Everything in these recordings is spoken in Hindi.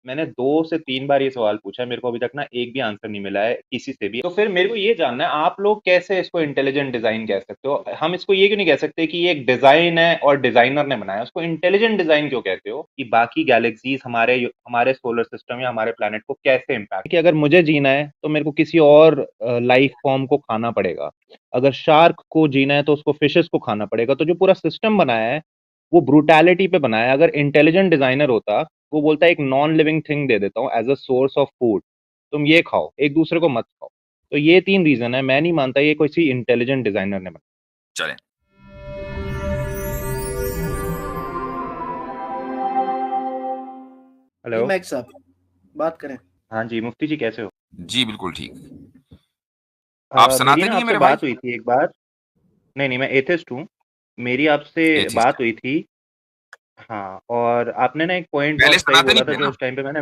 मैंने 2 से 3 बार ये सवाल पूछा है, मेरे को अभी तक ना एक भी आंसर नहीं मिला है किसी से भी। तो फिर मेरे को ये जानना है, आप लोग कैसे इसको इंटेलिजेंट डिजाइन कह सकते हो? हम इसको ये क्यों नहीं कह सकते कि ये एक डिजाइन है और डिजाइनर ने बनाया? उसको इंटेलिजेंट डिजाइन क्यों कहते हो? कि बाकी गैलेक्सीज हमारे सोलर सिस्टम या हमारे प्लैनेट को कैसे इम्पैक्ट, कि अगर मुझे जीना है तो मेरे को किसी और लाइफ फॉर्म को खाना पड़ेगा। अगर शार्क को जीना है तो उसको फिशेस को खाना पड़ेगा। तो जो पूरा सिस्टम बनाया है वो ब्रूटैलिटी पे बनाया है। अगर इंटेलिजेंट डिजाइनर होता, वो बोलता है एक नॉन लिविंग थिंग दे देता हूँ as a source of food, तुम ये खाओ, एक दूसरे को मत खाओ। तो ये 3 रीजन है, मैं नहीं मानता ये किसी इंटेलिजेंट डिजाइनर ने बनाया। चलें। हेलो। जी मैक साहब, बात करें। हाँ जी, मुफ्ती जी कैसे हो? जी बिल्कुल ठीक। आप मेरी सनातनी ना है आपसे मेरे भाई? बात हुई थी एक बार। नहीं नहीं, मैं एथिस्ट हूँ। मेरी आपसे एथिस्ट बात है। हुई थी। हाँ, और आपने ना एक पॉइंट पहले बहुत सही सनातनी बोला था थे जो ना? उस टाइम पे मैंने।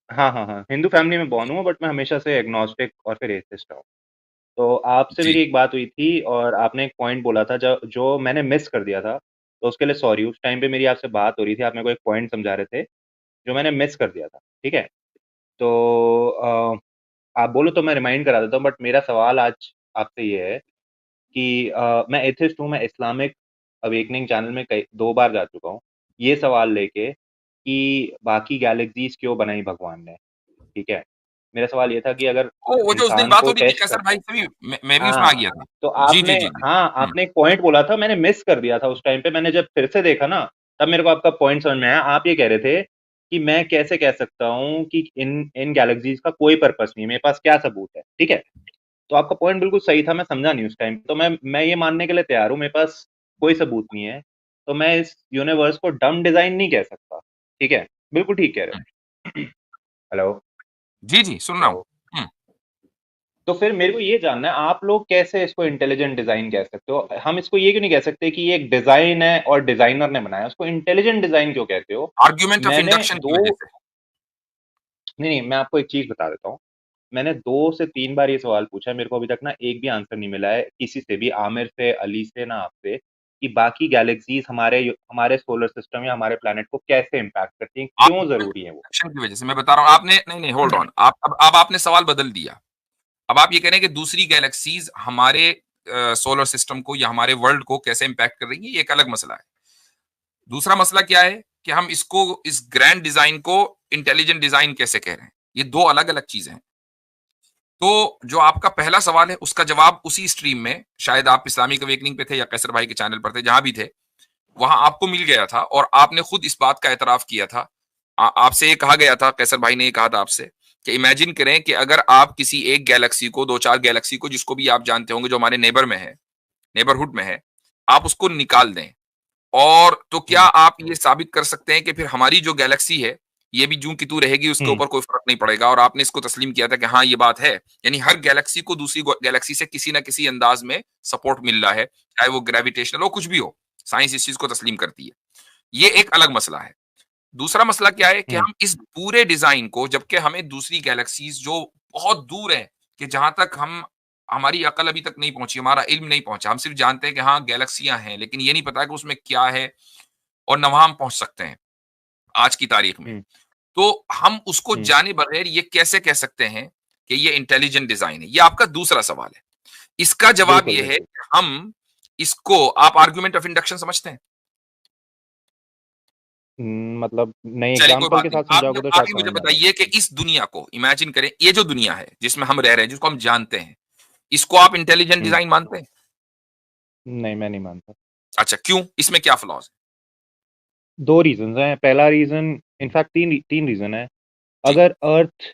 हाँ हाँ हाँ, हिंदू फैमिली में बॉर्न हूँ, बट मैं हमेशा से एग्नोस्टिक और फिर एथिस्ट हूँ। तो आपसे जी। मेरी एक बात हुई थी और आपने एक पॉइंट बोला था जो जो मैंने मिस कर दिया था। तो उसके लिए सॉरी। उस टाइम पे मेरी आपसे बात हो रही थी, आप मेरे को एक पॉइंट समझा रहे थे जो मैंने मिस कर दिया था। ठीक है। तो आप बोलो तो मैं रिमाइंड करा देता हूँ, बट मेरा सवाल आज आपसे ये है कि मैं एथिस्ट हूँ, मैं इस्लामिक अवेकनिंग चैनल में कई 2 बार जा चुका हूँ ये सवाल लेके कि बाकी गैलेक्सीज क्यों बनाई भगवान ने। ठीक है। मेरा सवाल ये था कि अगर वो जो उस दिन इंसान बात को हो रही थी टेस्ट कैसर कर। भाई से भी, मैं भी उसमें आ हाँ, गया था। तो जी आपने, जी जी जी। हाँ, आपने एक पॉइंट बोला था, मैंने मिस कर दिया था उस टाइम पे। मैंने जब फिर से देखा ना, तब मेरे को आपका पॉइंट समझ में आया। आप ये कह रहे थे कि मैं कैसे कह सकता हूँ कि इन इन गैलेक्सीज का कोई पर्पस नहीं है, मेरे पास क्या सबूत है। ठीक है। तो आपका पॉइंट बिल्कुल सही था, मैं समझा नहीं उस टाइम। तो मैं ये मानने के लिए तैयार हूँ, मेरे पास कोई सबूत नहीं है, तो मैं इस यूनिवर्स को डम डिजाइन नहीं कह सकता। ठीक है। बिल्कुल ठीक कह रहे हम्म, हो। हेलो। जी जी सुन रहा हूँ। हेलो। तो फिर मेरे को ये जानना है, आप लोग कैसे इसको इंटेलिजेंट डिजाइन कह सकते हो? हम इसको ये क्यों नहीं कह सकते कि ये एक डिजाइन है और डिजाइनर ने बनाया? उसको इंटेलिजेंट डिजाइन क्यों कहते हो? आर्ग्यूमेंट ऑफ मैंने इंडक्शन की दो वजह से। नहीं नहीं, मैं आपको एक चीज बता देता हूँ। मैंने 2 से 3 बार ये सवाल पूछा है, मेरे को अभी तक ना एक भी आंसर नहीं मिला है किसी से भी, आमिर से, अली से, ना आपसे, कि बाकी गैलेक्सीज हमारे सोलर सिस्टम या हमारे प्लैनेट को कैसे इम्पैक्ट करती हैं, क्यों आर्ग्यूमेंट जरूरी है वो। इंडक्शन की वजह से मैं बता रहा हूँ। आपने नहीं नहीं होल्ड ऑन, आप अब आपने सवाल बदल दिया। अब आप ये कह रहे हैं कि दूसरी गैलेक्सीज हमारे सोलर सिस्टम को या हमारे वर्ल्ड को कैसे इंपैक्ट कर रही है, ये एक अलग मसला है। दूसरा मसला क्या है कि हम इसको, इस ग्रैंड डिजाइन को इंटेलिजेंट डिजाइन कैसे कह रहे हैं? ये दो अलग अलग चीजें हैं। तो जो आपका पहला सवाल है उसका जवाब उसी स्ट्रीम में, शायद आप इस्लामिक अवेकनिंग पे थे या कैसर भाई के चैनल पर थे, जहां भी थे वहां आपको मिल गया था और आपने खुद इस बात का एतराफ किया था। आपसे ये कहा गया था, कैसर भाई ने ये कहा था आपसे कि इमेजिन करें कि अगर आप किसी एक गैलेक्सी को, दो चार गैलेक्सी को, जिसको भी आप जानते होंगे जो हमारे नेबर में है, नेबरहुड में है, आप उसको निकाल दें, और तो क्या हम्म। आप ये साबित कर सकते हैं कि फिर हमारी जो गैलेक्सी है ये भी जूं की तू रहेगी, उसके हम्म। ऊपर कोई फर्क नहीं पड़ेगा? और आपने इसको तस्लीम किया था कि हाँ ये बात है, यानी हर गैलेक्सी को दूसरी गैलेक्सी से किसी ना किसी अंदाज में सपोर्ट मिल रहा है, चाहे वो ग्रेविटेशनल हो, कुछ भी हो। साइंस इस चीज को तस्लीम करती है। ये एक अलग मसला है। दूसरा मसला क्या है कि हम्म। हम इस पूरे डिजाइन को, जबकि हमें दूसरी गैलेक्सीज जो बहुत दूर है, कि जहां तक हम, हमारी अकल अभी तक नहीं पहुंची, हमारा इल्म नहीं पहुंचा, हम सिर्फ जानते हैं कि हाँ गैलेक्सियां हैं, लेकिन ये नहीं पता कि उसमें क्या है और न वहां हम पहुंच सकते हैं आज की तारीख में। हम्म। तो हम उसको हम्म। जाने बगैर ये कैसे कह सकते हैं कि ये इंटेलिजेंट डिजाइन है? ये आपका दूसरा सवाल है। इसका जवाब बिल्कुल ये है बिल्कुल। कि हम इसको, आप आर्गुमेंट ऑफ इंडक्शन समझते हैं? मतलब नए चलिए कोई एग्जाम्पल बात के नहीं, साथ आप समझाओगे तो आप शायद ही मुझे समझ में आ जाए। बताइए कि इस दुनिया को इमेजिन करें, ये जो दुनिया है जिसमें हम रह रहे हैं, जिसको हम जानते हैं, इसको आप इंटेलिजेंट हम्म। डिजाइन मानते हैं? नहीं, मैं नहीं मानता। अच्छा, क्यों? इसमें क्या फ्लॉज 2 रीजन हैं। पहला रीजन, इनफैक्ट तीन तीन रीजन है। है? जी। अगर अर्थ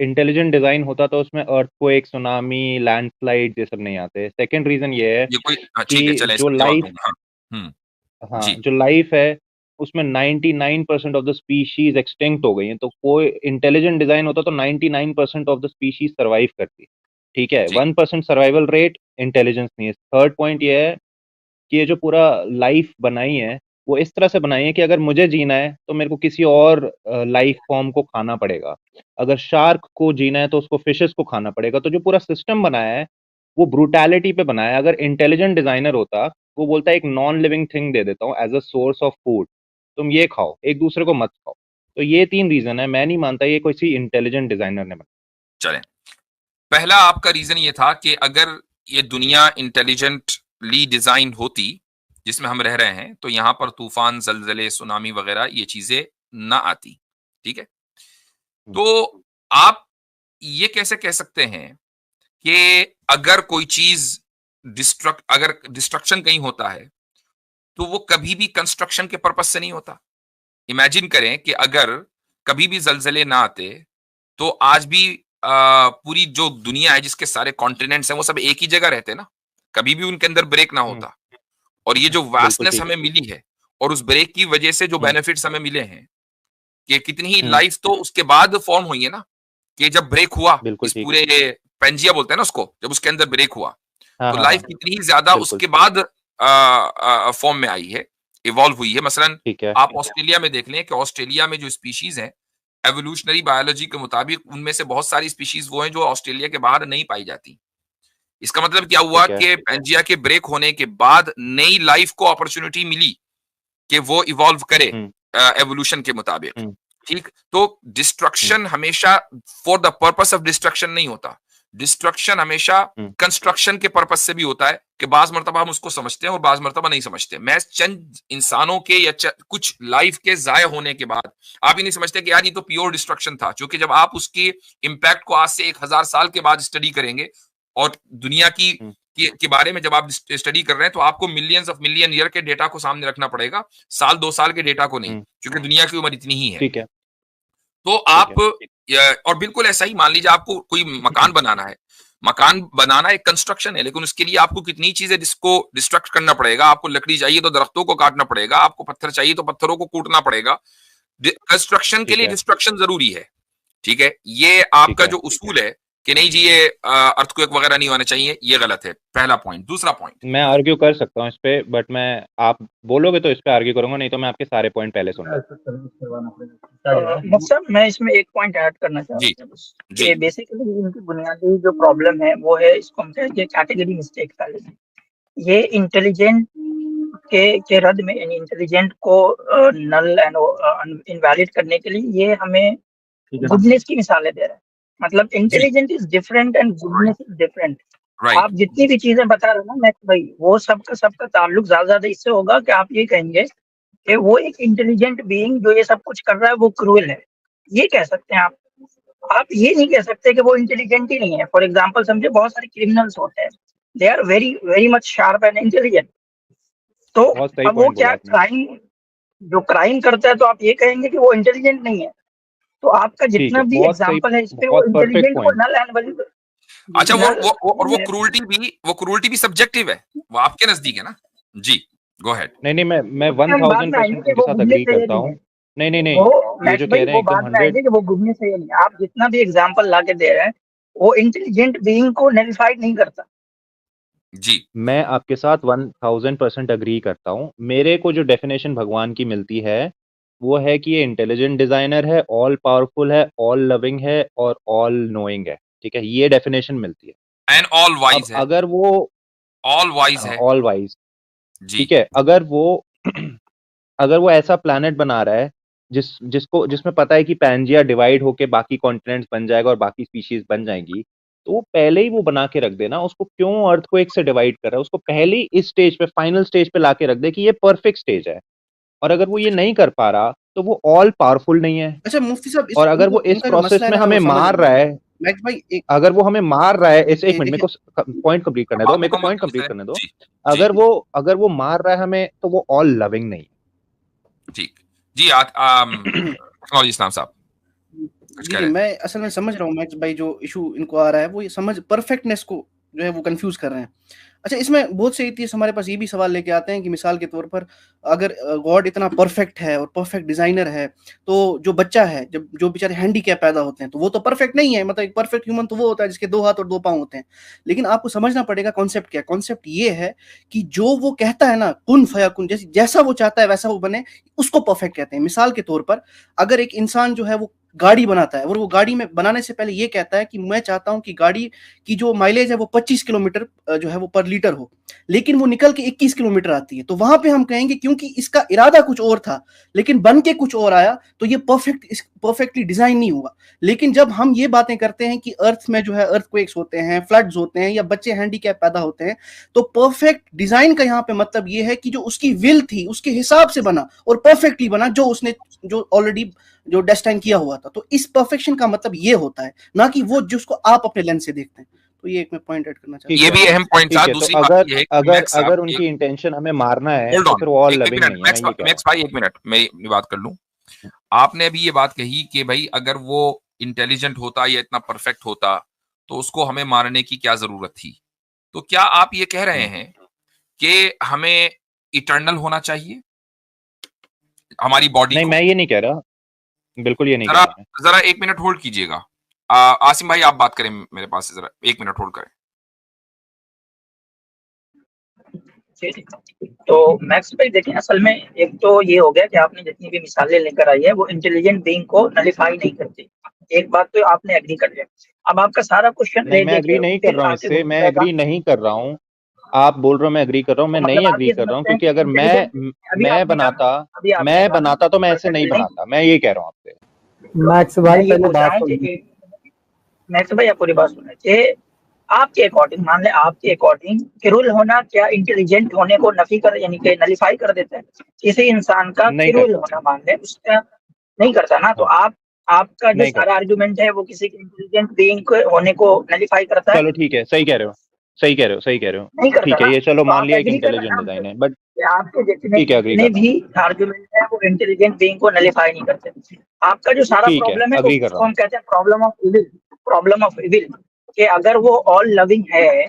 इंटेलिजेंट डिजाइन होता तो उसमें अर्थ को एक सुनामी, लैंडस्लाइड ये सब नहीं आते। सेकंड रीजन ये है ये कोई, हाँ कि ठीक है, चलें जो इसका जवाब लाइफ, दूंगा। हाँ। हम्म। हाँ, जी। जो लाइफ है उसमें 99% ऑफ द स्पीशीज एक्सटिंक्ट हो गई हैं। तो कोई इंटेलिजेंट डिजाइन होता तो 99% ऑफ द स्पीशीज सर्वाइव करती। ठीक है। जी। 1% सर्वाइवल रेट इंटेलिजेंस नहीं है। थर्ड पॉइंट ये है कि ये जो पूरा लाइफ बनाई है वो इस तरह से बनाई है कि अगर मुझे जीना है तो मेरे को किसी और लाइफ फॉर्म को खाना पड़ेगा। अगर शार्क को जीना है तो उसको फिशेस को खाना पड़ेगा। तो जो पूरा सिस्टम बनाया है वो ब्रूटैलिटी पे बनाया है। अगर इंटेलिजेंट डिजाइनर होता, वो बोलता है एक नॉन लिविंग थिंग दे देता हूँ as a source of food, तुम ये खाओ, एक दूसरे को मत खाओ। तो ये 3 रीजन है, मैं नहीं मानता ये किसी इंटेलिजेंट डिजाइनर ने बनाया। चलें, पहला आपका रीजन ये था कि अगर ये दुनिया इंटेलिजेंटली डिजाइन होती जिसमें हम रह रहे हैं, तो यहां पर तूफान, जलजले, सुनामी वगैरह ये चीजें ना आती। ठीक है, तो आप ये कैसे कह सकते हैं कि अगर कोई चीज अगर डिस्ट्रक्शन कहीं होता है तो वो कभी भी कंस्ट्रक्शन के पर्पस से नहीं होता। इमेजिन करें कि अगर कभी भी जलजले ना आते तो आज भी पूरी जो दुनिया है जिसके सारे कॉन्टिनेंट्स हैं वो सब एक ही जगह रहते ना, कभी भी उनके अंदर ब्रेक ना होता। और ये जो वास्टनेस हमें मिली है और उस ब्रेक की वजह से जो बेनिफिट्स हमें मिले हैं, कि कितनी ही लाइफ तो उसके बाद फॉर्म हुई है ना, कि जब ब्रेक हुआ इस पूरे पेंजिया बोलते हैं ना उसको, जब उसके अंदर ब्रेक हुआ तो लाइफ कितनी ही ज्यादा उसके बाद फॉर्म में आई है, इवॉल्व हुई है। मसलन आप ऑस्ट्रेलिया में देख लें कि ऑस्ट्रेलिया में जो स्पीशीज हैं एवोल्यूशनरी बायोलॉजी के मुताबिक उनमें से बहुत सारी स्पीशीज वो हैं जो ऑस्ट्रेलिया के बाहर नहीं पाई जाती। इसका मतलब क्या हुआ कि पेंजिया के ब्रेक होने के बाद नई लाइफ को अपॉर्चुनिटी मिली कि वो इवॉल्व करे एवोल्यूशन के मुताबिक। ठीक, तो डिस्ट्रक्शन हमेशा for the purpose of destruction नहीं होता, डिस्ट्रक्शन हमेशा कंस्ट्रक्शन के पर्पस से भी होता है कि बाज मर्तबा हम उसको समझते हैं और बाज मर्तबा नहीं समझते। मैं चंद इंसानों के या कुछ लाइफ के जाया होने के बाद आप ही नहीं समझते कि यार ये तो प्योर डिस्ट्रक्शन था, क्योंकि जब आप उसके इम्पैक्ट को आज से 1000 साल के बाद स्टडी करेंगे और दुनिया के बारे में जब आप स्टडी कर रहे हैं तो आपको मिलियंस ऑफ मिलियन ईयर के डेटा को सामने रखना पड़ेगा, साल 2 साल के डेटा को नहीं, क्योंकि दुनिया की उम्र इतनी ही है। ठीक है, तो आप और बिल्कुल ऐसा ही मान लीजिए आपको कोई मकान बनाना है, मकान बनाना एक कंस्ट्रक्शन है, लेकिन उसके लिए आपको कितनी चीजें जिसको डिस्ट्रक्ट करना पड़ेगा। आपको लकड़ी चाहिए तो दरख्तों को काटना पड़ेगा, आपको पत्थर चाहिए तो पत्थरों को कूटना पड़ेगा। कंस्ट्रक्शन के लिए डिस्ट्रक्शन जरूरी है। ठीक है, ये आपका जो उसूल है कि नहीं जी ये अर्थक्वेक वगैरह नहीं होना चाहिए, ये गलत है, पहला पॉइंट। दूसरा पॉइंट, मैं आर्ग्यू कर सकता हूँ इस पे, बट मैं आप बोलोगे तो इस पे आर्ग्यू करूंगा, नहीं तो मैं आपके सारे पॉइंट पहले सुनूंगा। सर मैं इसमें एक पॉइंट ऐड करना चाहता हूँ कि बेसिकली इनकी बुनियादी जो प्रॉब्लम है वो है, इसको हम कहेंगे कैटेगरी मिस्टेक फैलेसी। ये इंटेलिजेंट के रद में, यानी इंटेलिजेंट को नल एंड इनवैलिड करने के लिए ये हमें गुडनेस की मिसालें दे रहे हैं। मतलब intelligent is different and goodness is different. आप जितनी भी चीजें बता रहे हो ना मैक्स भाई, वो सबका ताल्लुक ज्यादा इससे होगा कि आप ये कहेंगे कि वो एक इंटेलिजेंट बीइंग जो ये सब कुछ कर रहा है वो क्रूएल है, ये कह सकते हैं आप ये नहीं कह सकते कि वो इंटेलिजेंट ही नहीं है। फॉर एग्जाम्पल समझे, बहुत सारे क्रिमिनल्स होते हैं, they are very very much sharp and intelligent, तो अब वो क्या जो क्राइम करता है तो आप ये कहेंगे कि वो इंटेलिजेंट नहीं है। तो आपका जितना भी एग्जांपल है इस पे, वो इंटेलिजेंट को नल एंड वैलिड। अच्छा, वो क्रूरटी भी सब्जेक्टिव है, वो आपके नजदीक है ना जी। Go ahead. नहीं मैं 1000% के साथ एग्री करता हूं। नहीं ये जो कह रहे हैं एकदम 100 वो गुडनेस है नहीं। आप जितना भी एग्जांपल लाके दे रहे हैं वो इंटेलिजेंट बीइंग को नलिफाइड नहीं करता जी। मैं आपके साथ 1000% एग्री करता हूं। मेरे को जो डेफिनेशन भगवान की मिलती है वो है कि ये इंटेलिजेंट डिजाइनर है, ऑल पावरफुल है, ऑल लविंग है और ऑल नोइंग है। ठीक है, ये डेफिनेशन मिलती है। एंड ऑल वाइज है। अगर वो ऑल वाइज है, ऑल वाइज, ठीक है, अगर वो ऐसा प्लैनेट बना रहा है जिसमें पता है कि पैंजिया डिवाइड होके बाकी कॉन्टिनेंट्स बन जाएगा और बाकी स्पीशीज बन जाएंगी, तो वो पहले ही वो बना के रख देना। उसको क्यों अर्थ को एक से डिवाइड कर रहा है? उसको पहले ही इस स्टेज पे, फाइनल स्टेज पे लाके रख दे कि ये परफेक्ट स्टेज है। और अगर वो ये नहीं कर पा रहा तो वो ऑल पावरफुल नहीं है। अच्छा मुफ्ती साहब, और अगर वो इस प्रोसेस में हमें मार रहा है, अगर वो हमें मार रहा है, एक मिनट, मेरे को पॉइंट कंप्लीट करने दो, अगर वो मार रहा है हमें, तो वो ऑल लविंग नहीं है। ठीक जी। इस्लाम साहब जी, मैं असल में समझ रहा हूँ मैक्स भाई, जो इशू इनको आ रहा है वो ये समझ परफेक्टनेस को जो है वो कंफ्यूज कर रहे हैं। अच्छा, इसमें बहुत से एथियस्ट हमारे पास ये भी सवाल लेके आते हैं कि मिसाल के तौर पर अगर गॉड इतना परफेक्ट है और परफेक्ट डिजाइनर है, तो जो बच्चा है, जब जो बेचारे हैंडीकैप पैदा होते हैं, तो वो तो परफेक्ट नहीं है। मतलब एक परफेक्ट ह्यूमन तो वो होता है जिसके 2 हाथ और 2 पांव होते हैं। लेकिन आपको समझना पड़ेगा कॉन्सेप्ट क्या है। कॉन्सेप्ट ये है कि जो वो कहता है ना, कुन फयाकुन, जैसा वो चाहता है वैसा वो बने, उसको परफेक्ट कहते हैं। मिसाल के तौर पर अगर एक इंसान जो है वो गाड़ी बनाता है, और वो गाड़ी में बनाने से पहले ये कहता है कि मैं चाहता हूं कि गाड़ी की जो माइलेज है वो 25 किलोमीटर जो है वो पर लीटर हो, लेकिन वो निकल के 21 किलोमीटर आती है। तो वहां पे हम कहेंगे क्योंकि इसका इरादा कुछ और था लेकिन बन के कुछ और आया, तो ये परफेक्टली डिजाइन नहीं हुआ। लेकिन जब हम ये बातें करते हैं कि अर्थ में जो है अर्थक्वेक्स होते हैं, फ्लड्स होते हैं, या बच्चे हैंडीकैप पैदा होते हैं, तो परफेक्ट डिजाइन का यहाँ पे मतलब ये है कि जो उसकी विल थी उसके हिसाब से बना और परफेक्टली बना, जो उसने जो ऑलरेडी जो डेस्टाइन किया हुआ था। तो इस परफेक्शन का मतलब ये होता है, ना कि वो जिसको आप अपने लेंस से देखते हैं। तो ये एक मैं पॉइंट ऐड करना चाहता हूं। ये भी अहम पॉइंट था। दूसरी तो बात ये है कि मैक्स साहब, अगर उनकी इंटेंशन हमें मारना है होल्ड तो ऑन, फिर वो ऑल एक लविंग मिनट नहीं है। मैक्स भाई, एक मिनट मैं ये बात कर लूं। आपने अभी ये बात कही कि भाई अगर वो इंटेलिजेंट होता या इतना परफेक्ट होता तो उसको हमें मारने की क्या जरूरत थी। तो क्या आप ये कह रहे हैं कि हमें इटर्नल होना चाहिए हमारी बॉडी नहीं, को? मैं ये नहीं कह रहा, बिल्कुल ये नहीं कह रहा। जरा एक मिनट होल्ड कीजिएगा। आसिम भाई आप बात करें मेरे पास से, जरा एक मिनट होल्ड करें। तो मैक्स भाई देखिए, असल में एक तो ये हो गया कि आपने जितनी भी मिसालें लेकर आई है वो इंटेलिजेंट बीइंग को नलिफाई नहीं करती। एक बात तो आपने एग्री कर लिया। अब आपका सारा क्वेश्चन नहीं, मैं एग्री नहीं कर रहा हूँ इससे, मैं एग्री नहीं कर रहा हूँ। आप बोल रहे हो मैं एग्री कर रहा हूँ, मैं नहीं एग्री कर रहा हूँ, क्योंकि अगर मैं बनाता तो मैं ऐसे नहीं बनाता। मैं ये कह रहा हूँ आपसे। मैक्स भाई पहले बात सुनिए। मैक्स भाई आप पूरी बात सुनिए। आपके अकॉर्डिंग, मान ले आपके अकॉर्डिंग किरुल होना क्या इंटेलिजेंट होने को नफी कर, यानी कि नलिफाई कर देता है? किसी इंसान का किरुल होना मान ले उसका नहीं करता ना, तो आपका जो सारा आर्गुमेंट है वो किसी के इंटेलिजेंट बीइंग होने को नलिफाई करता है। चलो ठीक है, सही कह रहे हो। नहीं करता, ठीक है, ये चलो तो मान लिया कि इंटेलिजेंट डिजाइन है, बट आपके जितने भी आर्गुमेंट है वो इंटेलिजेंट बीइंग को नलिफाई नहीं करते। आपका जो सारा प्रॉब्लम है उसको हम कहते हैं प्रॉब्लम ऑफ इविल, कि अगर वो ऑल लविंग है,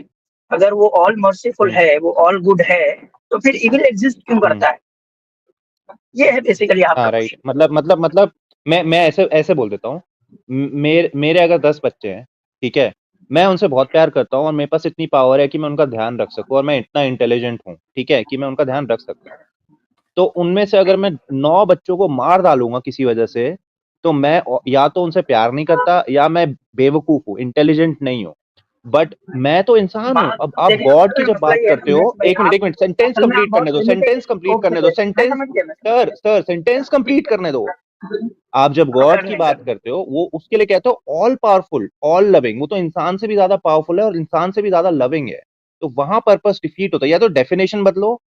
अगर वो ऑल मर्सीफुल है, वो ऑल गुड है, तो फिर इविल एग्जिस्ट क्यों करता है? ये है बेसिकली आपका राइट। मतलब मैं ऐसे बोल देता हूँ। मेरे अगर 10 बच्चे हैं, ठीक है, मैं उनसे बहुत प्यार करता हूँ और मेरे पास इतनी पावर है कि मैं उनका ध्यान रख सकूँ, और मैं इतना इंटेलिजेंट हूँ, ठीक है, कि मैं उनका ध्यान रख सकता हूँ। तो उनमें से अगर मैं 9 बच्चों को मार डालूंगा किसी वजह से, तो मैं या तो उनसे प्यार नहीं करता या मैं बेवकूफ हूँ, इंटेलिजेंट नहीं हूँ। बट मैं तो इंसान हूँ। अब आप गॉड की जब बात करते हो, एक मिनट सेंटेंस कंप्लीट करने दो, सेंटेंस कंप्लीट करने दो। आप जब गॉड की बात करते हो, वो उसके लिए कहते हो ऑल पावरफुल, ऑल लविंग। वो तो इंसान से भी ज्यादा पावरफुल है और इंसान से भी ज्यादा लविंग है। तो वहां पर्पस डिफीट होता है। या तो डेफिनेशन बदलो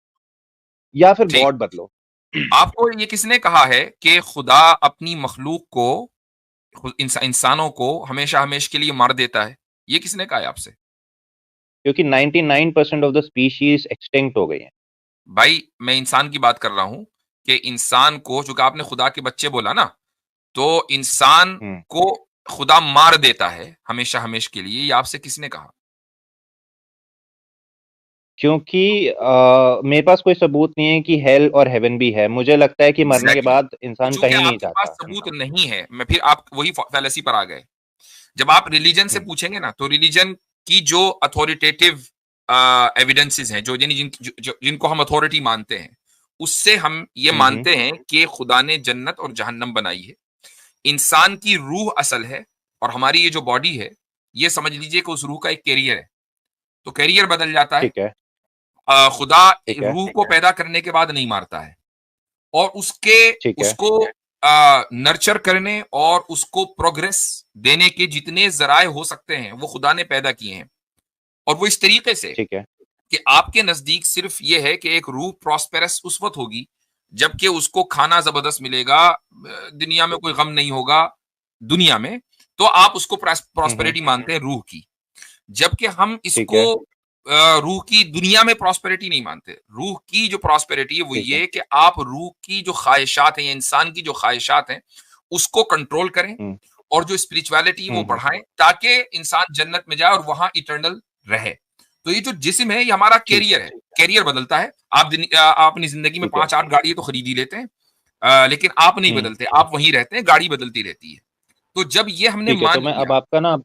या फिर गॉड बदलो। आपको ये किसने कहा है कि खुदा अपनी मखलूक को, इंसानों को हमेशा के लिए मार देता है? ये किसने कहा है आपसे? क्योंकि 99% ऑफ द स्पीशीज एक्सटिंक्ट हो गई हैं। भाई मैं इंसान की बात कर रहा हूं कि इंसान को, जो आपने खुदा के बच्चे बोला ना, तो इंसान को खुदा मार देता है हमेशा के लिए, ये आपसे किसने कहा? क्योंकि मेरे पास कोई सबूत नहीं है कि हेल और हेवन भी है। मुझे लगता है कि मरने के बाद इंसान कहीं नहीं जाता। आपके पास सबूत नहीं है, मैं फिर आप वही फैलेसी पर आ गए। जब आप रिलीजन से पूछेंगे ना, तो रिलीजन की जो अथॉरिटेटिव एविडेंसेस हैं, जिनको हम अथॉरिटी मानते हैं, उससे हम ये मानते हैं कि खुदा ने जन्नत और जहन्नम बनाई है। इंसान की रूह असल है, और हमारी ये जो बॉडी है, ये समझ लीजिए कि उस रूह का एक कैरियर है। तो कैरियर बदल जाता है। खुदा रूह को पैदा करने के बाद नहीं मारता है, और उसको नर्चर करने और उसको प्रोग्रेस देने के जितने जराए हो सकते हैं वो खुदा ने पैदा किए हैं। और वो इस तरीके से कि आपके नजदीक सिर्फ ये है कि एक रूह प्रॉस्पेरस उस वक्त होगी जबकि उसको खाना जबरदस्त मिलेगा, दुनिया में कोई गम नहीं होगा दुनिया में, तो आप उसको प्रॉस्पेरिटी मानते हैं रूह की। जबकि हम इसको रूह की दुनिया में प्रॉस्पेरिटी नहीं मानते। रूह की जो प्रॉस्पेरिटी है वो ये कि आप रूह की जो ख्वाहिशात हैं, इंसान की जो ख्वाहिशात हैं, उसको कंट्रोल करें और जो स्पिरिचुअलिटी वो बढ़ाएं, ताकि इंसान जन्नत में जाए और वहां इटर्नल रहे। तो ये जो जिस्म है, ये हमारा कैरियर है। कैरियर बदलता है। आप अपनी जिंदगी में 5-8 गाड़ी तो खरीद ही लेते हैं, लेकिन आप नहीं बदलते, आप वहीं रहते हैं, गाड़ी बदलती रहती है। तो जब ये हमने मान लिया, अब आपका ना,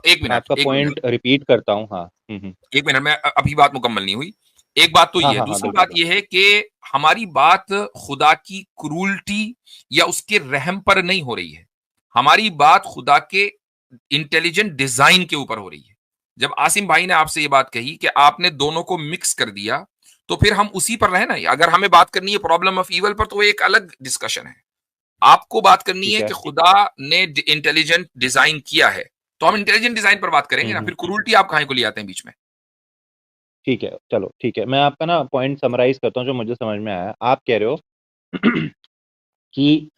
एक मिनट, आपका पॉइंट रिपीट करता हूँ। हाँ, एक मिनट में, अभी बात मुकम्मल नहीं हुई। एक बात तो ये है। दूसरी बात ये है कि हमारी बात खुदा की क्रूरटी या उसके रहम पर नहीं हो रही है। हमारी बात खुदा के इंटेलिजेंट डिजाइन के ऊपर हो रही है। जब आसिम भाई ने आपसे ये बात कही कि आपने दोनों को मिक्स कर दिया, तो फिर हम उसी पर रहे ना। अगर हमें बात करनी है प्रॉब्लम ऑफ ईवल पर, तो वो एक अलग डिस्कशन है। आपको बात करनी है कि खुदा ने इंटेलिजेंट डिजाइन किया है, तो हम इंटेलिजेंट डिजाइन पर बात करेंगे ना। फिर क्रूरटी आप कहां को ले आते हैं बीच में? ठीक है, चलो ठीक है, मैं आपका ना पॉइंट समराइज करता हूँ जो मुझे समझ में आया। आप कह रहे हो कि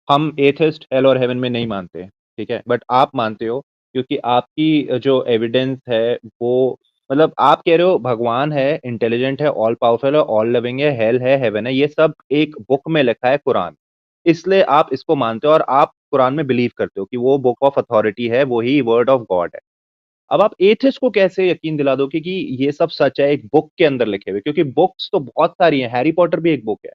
हम एथिस्ट हेल और हेवन में नहीं मानते, ठीक है, बट आप मानते हो क्योंकि आपकी जो एविडेंस है वो, मतलब आप कह रहे हो भगवान है, इंटेलिजेंट है, ऑल पावरफुल है, ऑल लविंग है, हेल है, हेवन है, ये सब एक बुक में लिखा है, कुरान, इसलिए आप इसको मानते हो और आप कुरान में बिलीव करते हो कि वो बुक ऑफ अथॉरिटी है, वही वर्ड ऑफ गॉड है। अब आप एथिस्ट को कैसे यकीन दिला दोगे कि ये सब सच है एक बुक के अंदर लिखे हुए? क्योंकि बुक्स तो बहुत सारी हैं, हैरी पॉटर भी एक बुक है।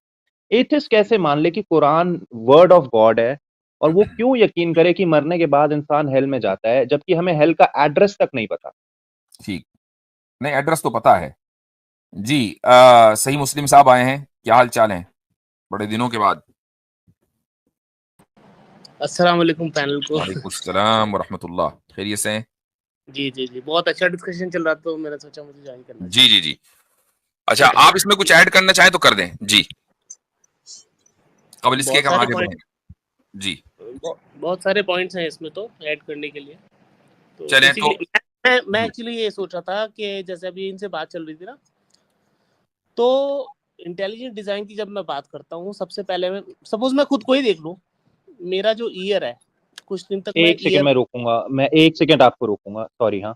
एथिस्ट कैसे मान ले कि कुरान वर्ड ऑफ गॉड है, और वो क्यों यकीन करे कि मरने के बाद इंसान हेल में जाता है, जबकि हमें हेल का एड्रेस तक नहीं पता? ठीक, नहीं एड्रेस तो पता है जी। सही मुस्लिम साहब आए हैं, क्या हाल चाल है बड़े दिनों के बाद? अस्सलाम वालेकुम पैनल को। वालेकुम सलाम व रहमतुल्लाह, खैरियत से हैं? जी जी जी, बहुत अच्छा डिस्कशन चल रहा, तो मैंने सोचा मुझे ज्वाइन करना। जी जी जी, अच्छा आप इसमें कुछ ऐड करना चाहें तो कर दें जी, कबल इसके हम आगे बढ़ें जी। बहुत सारे पॉइंट्स हैं इसमें तो ऐड करने के लिए, तो चलें तो मैं एक्चुअली ये सोच रहा था कि जैसे अभी इनसे बात चल रही थी ना, तो इंटेलिजेंट डिजाइन की जब मैं बात करता हूँ, सबसे पहले मैं सपोज मैं खुद को ही देख लूँ, मेरा जो ईयर है कुछ दिन तक एक सेकंड मैं रोकूंगा, मैं एक सेकंड आपको रोकूंगा, सॉरी। हाँ,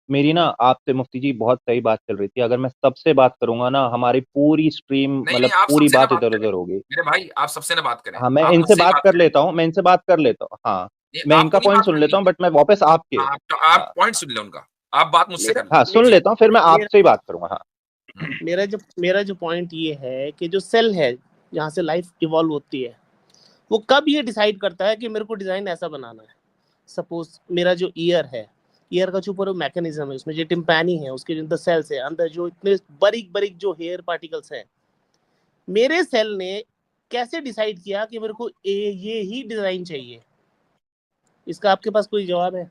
मेरी ना आपसे मुफ्ती जी बहुत सही बात चल रही थी, अगर मैं सबसे बात करूंगा ना हमारी पूरी स्ट्रीम, मतलब पूरी बात इधर उधर होगी। मेरे भाई आप सबसे ना बात करें। हाँ, मैं इनसे बात कर लेता हूँ, मैं इनसे बात कर लेता हूँ, हाँ मैं इनका पॉइंट सुन लेता हूँ, बट मैं वापस आपके आप पॉइंट सुन ले उनका, आप बात मुझसे कर। हाँ सुन लेता हूँ, फिर मैं आपसे ही बात करूंगा। हाँ, मेरा जो पॉइंट ये है कि जो सेल है जहाँ से लाइफ इवॉल्व होती है, वो कब ये डिसाइड करता है कि मेरे को डिजाइन ऐसा बनाना है। सपोज मेरा जो ईयर है, ईयर का जो पूरा मैकेनिज्म है, उसमें जो टिम्पैनी है, उसके अंदर सेल्स है, अंदर जो इतने बारीक बारीक जो हेयर पार्टिकल्स हैं, मेरे सेल ने कैसे डिसाइड किया कि मेरे को ये ही डिजाइन चाहिए? इसका आपके पास कोई जवाब है?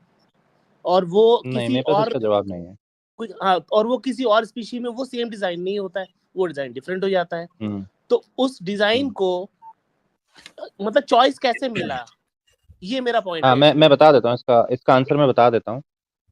और वो नहीं, किसी मेरे पास और इसका जवाब नहीं है। हाँ, और वो किसी और स्पीशी में वो सेम डिजाइन नहीं होता है, वो डिजाइन डिफरेंट हो जाता है। तो उस डिजाइन को मतलब चॉइस कैसे मिला, ये मेरा पॉइंट हाँ, है। मैं बता देता हूँ, इसका आंसर मैं बता देता हूँ।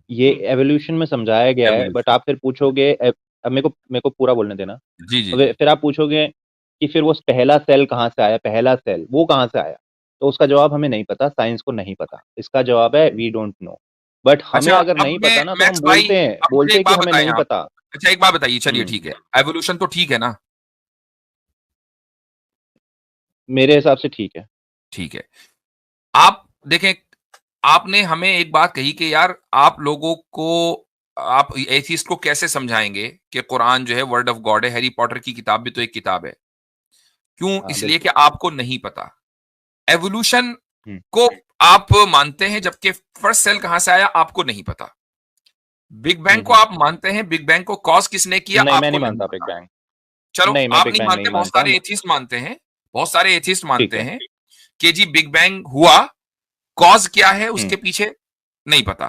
ये एवोल्यूशन में समझाया गया है, बट आप फिर पूछोगे, अब मेरे को पूरा बोलने देना। जी जी, फिर आप पूछोगे कि फिर वो पहला सेल कहाँ से आया, पहला सेल वो कहाँ से आया, तो उसका जवाब हमें नहीं पता, साइंस को नहीं पता। इसका जवाब है वी डोंट नो। बट हमें अच्छा, अगर नहीं पता ना तो हम बोलते हैं कि हमें नहीं पता। अच्छा एक बात बताइए, चलिए ठीक है, एवोल्यूशन तो ठीक है ना? मेरे हिसाब से ठीक है। ठीक है, आप देखें, आपने हमें एक बात कही कि यार आप लोगों को, आप एथीस्ट को कैसे समझाएंगे कि कुरान जो है वर्ड ऑफ गॉड है, हैरी पॉटर की किताब भी तो एक किताब है। क्यों? इसलिए कि आपको नहीं पता। एवोल्यूशन को आप मानते हैं, जबकि फर्स्ट सेल कहां से आया आपको नहीं पता। बिग बैंग को आप मानते हैं, बिग बैंग को कॉज किसने किया नहीं, आपको मैं नहीं मानता बिग बैंग। चलो नहीं, मैं आप बिग नहीं बैंग मानते, नहीं बहुत मानता। सारे एथिस्ट मानते हैं, बहुत सारे एथिस्ट मानते हैं कि जी बिग बैंग हुआ, कॉज क्या है उसके पीछे नहीं पता।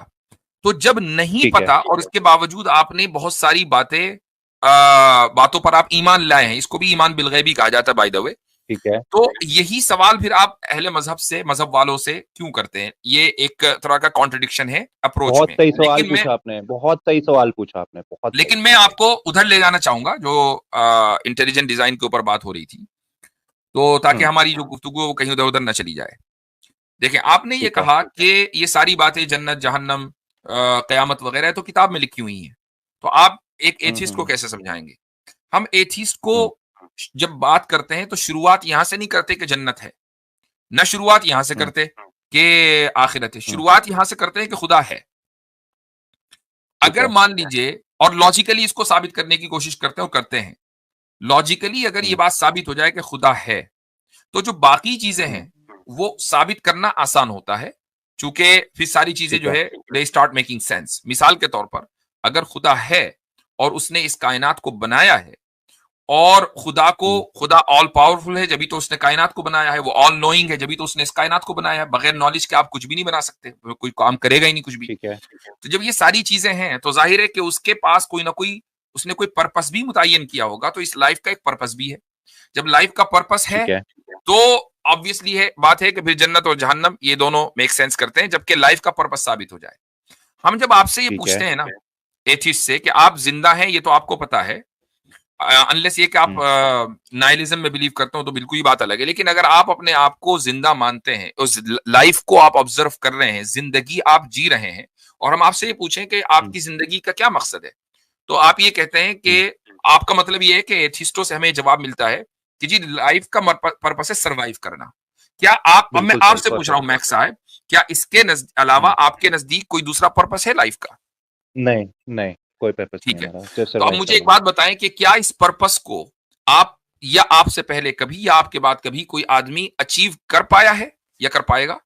तो जब नहीं पता और इसके बावजूद आपने बहुत सारी बातों पर आप ईमान लाए हैं, इसको भी ईमान बिलगैबी कहा जाता है बाय द वे। ठीक है, तो यही सवाल फिर आप अहले मजहब से, मजहब वालों से क्यों करते हैं? ये एक तरह का कॉन्ट्रडिक्शन है अप्रोच बहुत में। सही सवाल पूछा आपने, बहुत सही सवाल पूछा आपने, बहुत लेकिन मैं आपको उधर ले जाना चाहूंगा जो इंटेलिजेंट डिजाइन के ऊपर बात हो रही थी, तो ताकि हमारी जो गुफ्तगू है वो कहीं उधर उधर न चली जाए। देखिए, आपने ये कहा कि ये सारी बातें जन्नत जहन्नम कयामत वगैरह तो किताब में लिखी हुई हैं, तो आप एक एथिस्ट को कैसे समझाएंगे? हम एथिस्ट को जब बात करते हैं तो शुरुआत यहां से नहीं करते कि जन्नत है, न शुरुआत यहां से करते कि आखिरत है, शुरुआत यहां से करते हैं कि खुदा है। अगर मान लीजिए, और लॉजिकली इसको साबित करने की कोशिश करते हैं और करते हैं, लॉजिकली अगर ये बात साबित हो जाए कि खुदा है, तो जो बाकी चीजें हैं वो साबित करना आसान होता है, चूंकि फिर सारी चीजें जो है दे स्टार्ट मेकिंग सेंस। मिसाल के तौर पर, अगर खुदा है और उसने इस कायनात को बनाया है, और खुदा ऑल पावरफुल है, जभी तो उसने कायनात को बनाया है। वो ऑल नोइंग है, जभी तो उसने इस कायनात को बनाया है। बगैर नॉलेज के आप कुछ भी नहीं बना सकते, कोई काम करेगा ही नहीं कुछ भी। ठीक है। तो जब ये सारी चीजें हैं तो जाहिर है कि उसके पास कोई ना कोई, उसने कोई पर्पस भी मुतय्यन किया होगा। तो इस लाइफ का एक पर्पस भी है। जब लाइफ का पर्पस है तो ऑब्वियसली है बात है कि फिर जन्नत और जहन्नम ये दोनों मेक सेंस करते हैं, जबकि लाइफ का पर्पस साबित हो जाए। हम जब आपसे ये पूछते हैं ना एथिस्ट से कि आप जिंदा हैं, ये तो आपको पता है, अनलेस ये कि आप नाइलिज्म में बिलीव करते हो तो बिल्कुल ही बात अलग है। लेकिन अगर आप अपने आप को जिंदा मानते हैं, उस लाइफ को आप ऑब्जर्व कर रहे हैं, जिंदगी आप जी रहे हैं, और हम आपसे ये पूछें कि आपकी जिंदगी का क्या मकसद है, तो आप ये कहते हैं कि आपका मतलब ये है कि एथिस्टों से हमें जवाब मिलता है कि जी लाइफ का पर्पस है सरवाइव करना। क्या आप, अब मैं आपसे पूछ रहा हूं मैक्स साहब, क्या इसके अलावा आपके नजदीक कोई दूसरा पर्पस है लाइफ का? नहीं, नहीं, कोई पर्पस नहीं है हमारा। तो अब मुझे एक बात बताएं कि क्या इस पर्पस को आप या आपसे पहले कभी या आपके बाद कभी कोई आदमी अचीव कर पाया है या कर पाएगा?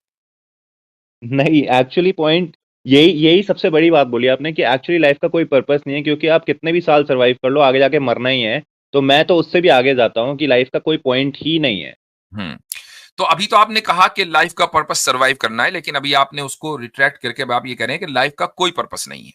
नहीं, एक्चुअली पॉइंट यही सबसे बड़ी बात बोली आपने कि एक्चुअली लाइफ का कोई पर्पस नहीं है, क्योंकि आप कितने भी साल सर्वाइव कर लो, आगे जाके मरना ही है। तो मैं तो उससे भी आगे जाता हूँ कि लाइफ का कोई पॉइंट ही नहीं है। तो अभी तो आपने कहा कि लाइफ का पर्पस सर्वाइव करना है, लेकिन अभी आपने उसको रिट्रैक्ट करके आप ये कह रहे हैं कि लाइफ का कोई पर्पस नहीं है।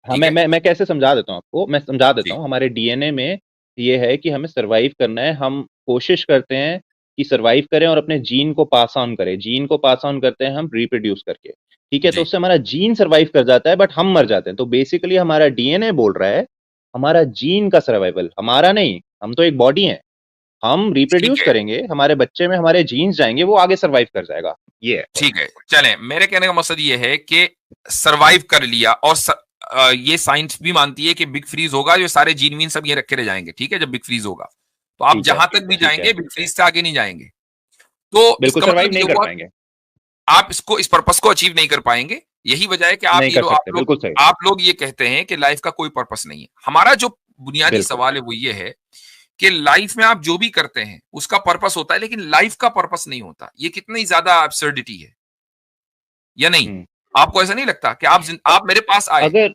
हाँ, मैं कैसे समझा देता हूँ आपको, मैं समझा देता हूँ। हमारे डीएनए में ये है कि हमें सर्वाइव करना है। हम कोशिश करते हैं कि सर्वाइव करें और अपने जीन को पास ऑन करें। जीन को पास ऑन करते हैं हम रिप्रोड्यूस करके, ठीक है। तो उससे हमारा जीन सर्वाइव कर जाता है, बट हम मर जाते हैं। तो बेसिकली हमारा डीएनए बोल रहा है हमारा जीन का सर्वाइवल, हमारा नहीं। हम तो एक बॉडी है, हम रिप्रोड्यूस करेंगे, हमारे बच्चे में हमारे जीन्स जाएंगे, वो आगे सर्वाइव कर जाएगा। ये है। ठीक है, चलें, मेरे कहने का मकसद ये है कि सर्वाइव कर लिया, और ये साइंस भी मानती है कि बिग फ्रीज होगा, जो सारे जीन वीन सब ये रखे रह जाएंगे, ठीक है। जब बिग फ्रीज होगा तो आप जहां तक भी जाएंगे बिग फ्रीज से आगे नहीं जाएंगे। तो बिल्कुल सर्वाइव नहीं कर पाएंगे, आप इसको, इस पर्पस को अचीव नहीं कर पाएंगे। यही वजह है कि आप लोग ये कहते हैं कि लाइफ का कोई पर्पस नहीं है। हमारा जो बुनियादी सवाल है वो ये है कि लाइफ में आप जो भी करते हैं उसका पर्पस होता है, लेकिन लाइफ का पर्पस नहीं होता। ये कितनी ज्यादा एब्सर्डिटी है या नहीं? आपको ऐसा नहीं लगता कि आप मेरे पास आए, अगर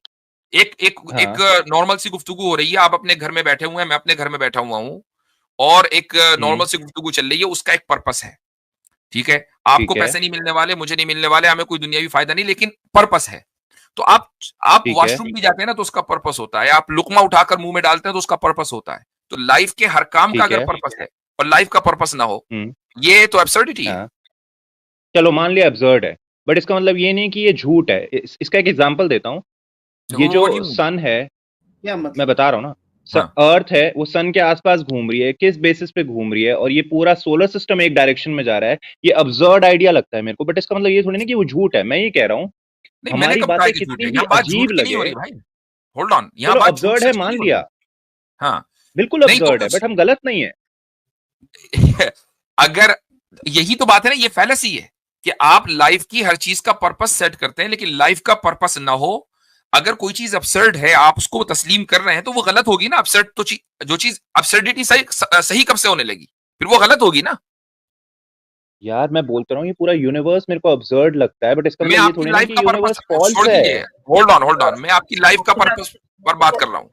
एक नॉर्मल सी गुफ्तगू हो रही है, आप अपने घर में बैठे हुए हैं, मैं अपने घर में बैठा हुआ हूं, और एक नॉर्मल सी गुफ्तगू चल रही है, उसका एक पर्पस है, ठीक है। आपको पैसे नहीं मिलने वाले, मुझे नहीं मिलने वाले, हमें कोई दुनियावी फायदा नहीं, लेकिन पर्पस है। तो आप वॉशरूम भी जाते हैं ना तो उसका पर्पस होता है, आप लुकमा उठाकर मुंह में डालते हैं तो उसका पर्पस होता है। तो लाइफ के हर काम का अगर पर्पस है और लाइफ का पर्पस ना हो, ये तो एब्सर्डिटी है। चलो मान लिया एब्सर्ड है, बट इसका मतलब ये नहीं कि ये झूठ है। इसका एक एग्जांपल देता हूँ। ये जो सन है, मैं बता रहा हूँ ना, अर्थ है, वो सन के आसपास घूम रही है, किस बेसिस पे घूम रही है, और ये पूरा सोलर सिस्टम एक डायरेक्शन में जा रहा है। ये अब्सर्ड आइडिया लगता है मेरे को, बट इसका मतलब ये थोड़ी ना कि वो झूठ है। मैं ये कह रहा हूँ हमारी बातें कितनी भी अजीब लगे, होल्ड ऑन, यहाँ बात अब्सर्ड है मान लिया, हाँ बिल्कुल अब्सर्ड है, बट हम गलत नहीं है। अगर यही तो बात है ना, ये फैलेसी है कि आप लाइफ की हर चीज का पर्पस सेट करते हैं, लेकिन लाइफ का पर्पस ना हो। अगर कोई चीज अब्सर्ड है, आप उसको तस्लीम कर रहे हैं, तो वो गलत होगी ना। अब्सर्ड तो जो चीज अब्सर्डिटी सही कब से होने लगी, फिर वो गलत होगी ना। यार मैं बोलता रहा हूँ ये पूरा यूनिवर्स मेरे को अब्सर्ड लगता है, बट इसका मतलब ये थोड़ी ना कि यूनिवर्स फॉल्स है। होल्ड ऑन, मैं आपकी लाइफ का पर्पस पर बात कर रहा हूँ।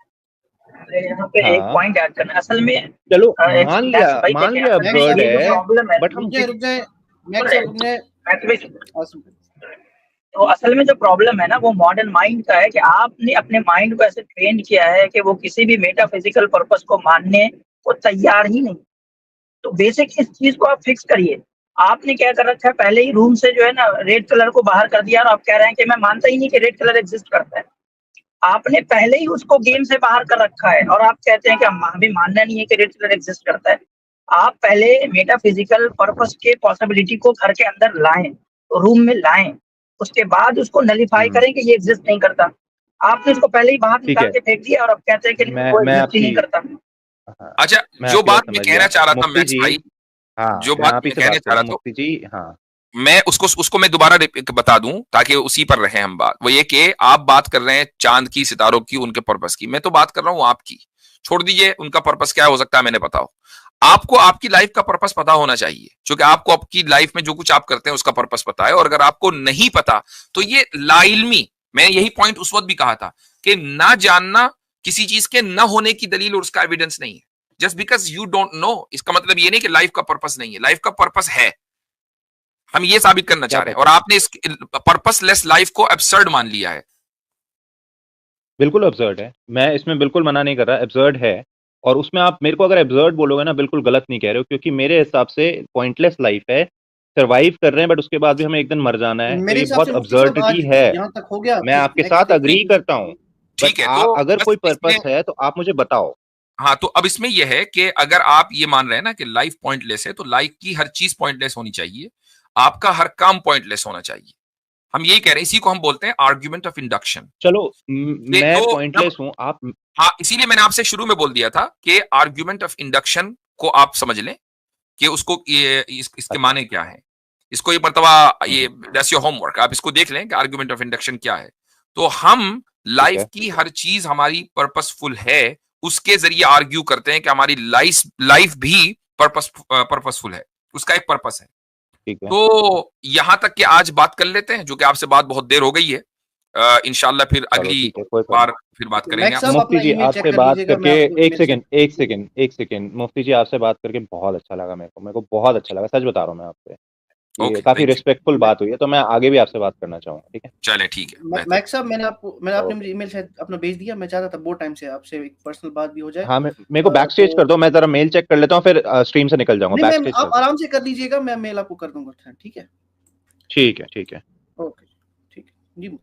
यहाँ पे एक पॉइंट ऐड करना, असल में चलो मान लिया अब्सर्ड है, बट हम तो असल में जो प्रॉब्लम है ना, वो मॉडर्न माइंड का है कि आपने अपने माइंड को ऐसे ट्रेन किया है कि वो किसी भी मेटाफिजिकल पर्पस को मानने को तैयार ही नहीं। तो बेसिक इस चीज को आप फिक्स करिए। आपने क्या कर रखा है, पहले ही रूम से जो है ना रेड कलर को बाहर कर दिया, और आप कह रहे हैं कि मैं मानता ही नहीं कि रेड कलर एग्जिस्ट करता है। आपने पहले ही उसको गेम से बाहर कर रखा है, और आप कहते हैं कि हमें मानना नहीं है कि रेड कलर एग्जिस्ट करता है। आप पहले मेटाफिजिकल पर्पस के पॉसिबिलिटी को घर के अंदर लाएं, रूम में लाएं, उसके बाद उसको नलिफाई करें कि ये एग्जिस्ट नहीं करता। आपने उसको पहले ही बाहर निकाल के फेंक दिया, और आप कहते हैं कि वो एग्जिस्ट नहीं करता। अच्छा, जो बात मैं कहना चाह रहा था मैक्स भाई, जो बात मैं कहना चाह रहा था जी, हाँ मैं उसको मैं दोबारा बता दूं ताकि उसी पर रहे हम बात। वो ये कि आप बात कर रहे हैं चांद की, सितारों की, उनके पर्पस की, मैं तो बात कर रहा हूं आपकी। छोड़ दीजिए उनका पर्पस क्या हो सकता है, मैंने पता हो। आपको आपकी लाइफ का पर्पस पता होना चाहिए, क्योंकि आपको आपकी लाइफ में जो कुछ आप करते हैं उसका पर्पस पता है। और अगर आपको नहीं पता तो ये लाइल्मी, मैं यही पॉइंट उस वक्त भी कहा था कि ना जानना किसी चीज के न होने की दलील और उसका एविडेंस नहीं है। Just because you don't know, इसका मतलब ये नहीं कि लाइफ का पर्पस नहीं है, लाइफ का पर्पस है। हम ये साबित करना चाह रहे हैं, और आपने इस पर्पसलेस लाइफ को एब्सर्ड मान लिया है। बिल्कुल एब्सर्ड है, मैं इसमें बिल्कुल मना नहीं कर रहा, एब्सर्ड है। और उसमें आप मेरे को अगर एब्सर्ड बोलोगे ना, बिल्कुल गलत नहीं कह रहे हो, क्योंकि मेरे हिसाब से पॉइंटलेस लाइफ है, सर्वाइव कर रहे हैं बट उसके बाद भी हमें एक दिन मर जाना है, तो ये बहुत अब्सर्डिटी है। यहाँ तक हो गया, मैं आपके साथ अग्री करता हूँ, ठीक है। तो अगर कोई पर्पस है तो आप मुझे बताओ। हाँ, तो अब इसमें यह है कि अगर आप ये मान रहे हैं ना कि लाइफ पॉइंटलेस है, तो लाइफ की हर चीज पॉइंटलेस होनी चाहिए, आपका हर काम पॉइंटलेस होना चाहिए। हम यही कह रहे हैं, इसी को हम बोलते हैं आर्ग्यूमेंट ऑफ इंडक्शन। चलो मैं पॉइंटलेस हूं, आप हाँ, इसीलिए मैंने आपसे शुरू में बोल दिया था कि आर्ग्यूमेंट ऑफ इंडक्शन को आप समझ लें कि उसको इसके माने क्या है। इसको ये मर्तबा ये दैट्स योर होमवर्क, आप इसको देख लें कि आर्ग्यूमेंट ऑफ इंडक्शन क्या है। तो हम लाइफ की हर चीज हमारी पर्पसफुल है, उसके जरिए आर्ग्यू करते हैं कि हमारी लाइफ भी पर्पसफुल है, उसका एक पर्पस है। तो यहां तक कि आज बात कर लेते हैं, जो कि आपसे बात बहुत देर हो गई है। इंशाल्लाह फिर अगली बार फिर बात करेंगे। मुफ्ती जी आपसे बात करके एक सेकंड मुफ्ती जी आपसे बात करके बहुत अच्छा लगा, मेरे को बहुत अच्छा लगा, सच बता रहा हूँ मैं आपसे। काफी रिस्पेक्टफुल बात हुई है, तो मैं आगे भी आपसे बात करना चाहूंगा, ठीक है? चले, ठीक है। मैक्स साहब, आपने मुझे ईमेल शायद अपना भेज दिया, मैं चाहता था बहुत टाइम से आपसे एक पर्सनल बात भी हो जाए। हाँ, मेरे को बैक स्टेज कर दो, मैं जरा मेल चेक कर लेता हूँ, फिर स्ट्रीम से निकल जाऊंगा। बैक स्टेज आप आराम से कर लीजिएगा, मैं मेल आपको कर दूंगा, ठीक है? ठीक है, ठीक है, ओके, ठीक है जी।